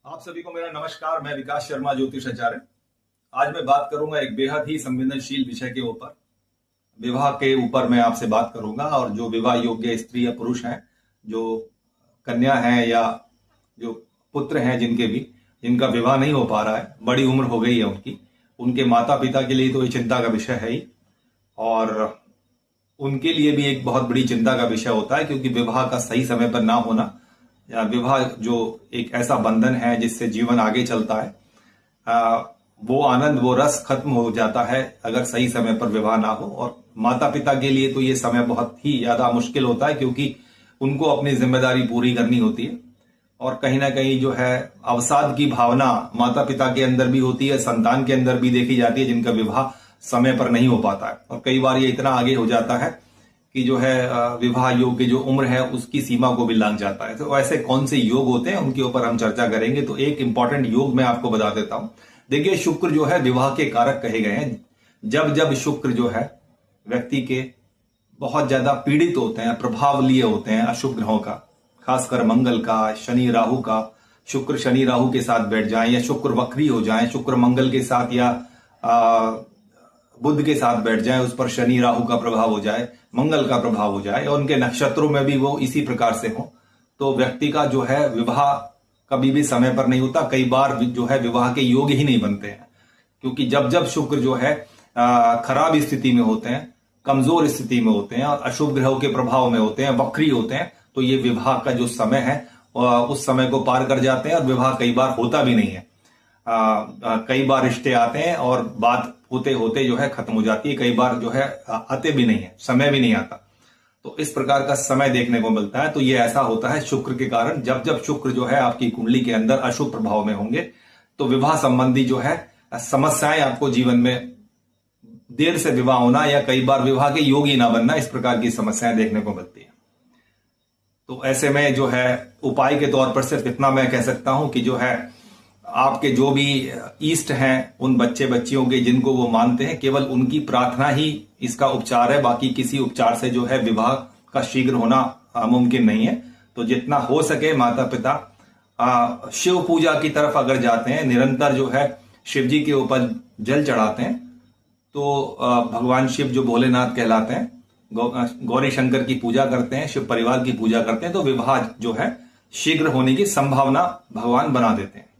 आप सभी को मेरा नमस्कार। मैं विकास शर्मा, ज्योतिष आचार्य। आज मैं बात करूंगा एक बेहद ही संवेदनशील विषय के ऊपर। विवाह के ऊपर मैं आपसे बात करूंगा, और जो विवाह योग्य स्त्री या पुरुष हैं, जो कन्या हैं या जो पुत्र हैं जिनका विवाह नहीं हो पा रहा है, बड़ी उम्र हो गई है उनके माता पिता के लिए तो ये चिंता का विषय है ही, और उनके लिए भी एक बहुत बड़ी चिंता का विषय होता है, क्योंकि विवाह का सही समय पर ना होना, या विवाह जो एक ऐसा बंधन है जिससे जीवन आगे चलता है, वो आनंद, वो रस खत्म हो जाता है अगर सही समय पर विवाह ना हो। और माता पिता के लिए तो ये समय बहुत ही ज्यादा मुश्किल होता है, क्योंकि उनको अपनी जिम्मेदारी पूरी करनी होती है, और कहीं ना कहीं जो है अवसाद की भावना माता पिता के अंदर भी होती है, संतान के अंदर भी देखी जाती है, जिनका विवाह समय पर नहीं हो पाता है। और कई बार ये इतना आगे हो जाता है कि जो है विवाह योग की जो उम्र है उसकी सीमा को भी लांघ जाता है। तो ऐसे कौन से योग होते हैं उनके ऊपर हम चर्चा करेंगे। तो एक इंपॉर्टेंट योग मैं आपको बता देता हूं। देखिए, शुक्र जो है विवाह के कारक कहे गए हैं। जब जब शुक्र जो है व्यक्ति के बहुत ज्यादा पीड़ित होते हैं, प्रभाव लिए होते हैं अशुभ ग्रहों का, खासकर मंगल का, शनि राहु का, शुक्र शनि राहु के साथ बैठ जाए, या शुक्र वक्री हो जाए, शुक्र मंगल के साथ या बुध के साथ बैठ जाए, उस पर शनि राहु का प्रभाव हो जाए, मंगल का प्रभाव हो जाए, और उनके नक्षत्रों में भी वो इसी प्रकार से हो, तो व्यक्ति का जो है विवाह कभी भी समय पर नहीं होता। कई बार जो है विवाह के योग ही नहीं बनते हैं, क्योंकि जब जब शुक्र जो है खराब स्थिति में होते हैं, कमजोर स्थिति में होते हैं, और अशुभ ग्रहों के प्रभाव में होते हैं, वक्री होते हैं, तो ये विवाह का जो समय है उस समय को पार कर जाते हैं, और विवाह कई बार होता भी नहीं है। कई बार रिश्ते आते हैं और बात होते होते जो है खत्म हो जाती है, कई बार जो है आते भी नहीं है, समय भी नहीं आता। तो इस प्रकार का समय देखने को मिलता है। तो ये ऐसा होता है शुक्र के कारण। जब जब शुक्र जो है आपकी कुंडली के अंदर अशुभ प्रभाव में होंगे, तो विवाह संबंधी जो है समस्याएं आपको जीवन में, देर से विवाह होना या कई बार विवाह के योग ही ना बनना, इस प्रकार की समस्याएं देखने को मिलती है। तो ऐसे में जो है उपाय के तौर पर सिर्फ इतना मैं कह सकता हूं कि जो है आपके जो भी ईष्ट हैं, उन बच्चे बच्चियों के जिनको वो मानते हैं, केवल उनकी प्रार्थना ही इसका उपचार है। बाकी किसी उपचार से जो है विवाह का शीघ्र होना मुमकिन नहीं है। तो जितना हो सके माता पिता शिव पूजा की तरफ अगर जाते हैं, निरंतर जो है शिव जी के ऊपर जल चढ़ाते हैं, तो भगवान शिव जो भोलेनाथ कहलाते हैं, गौरी शंकर की पूजा करते हैं, शिव परिवार की पूजा करते हैं, तो विवाह जो है शीघ्र होने की संभावना भगवान बना देते हैं।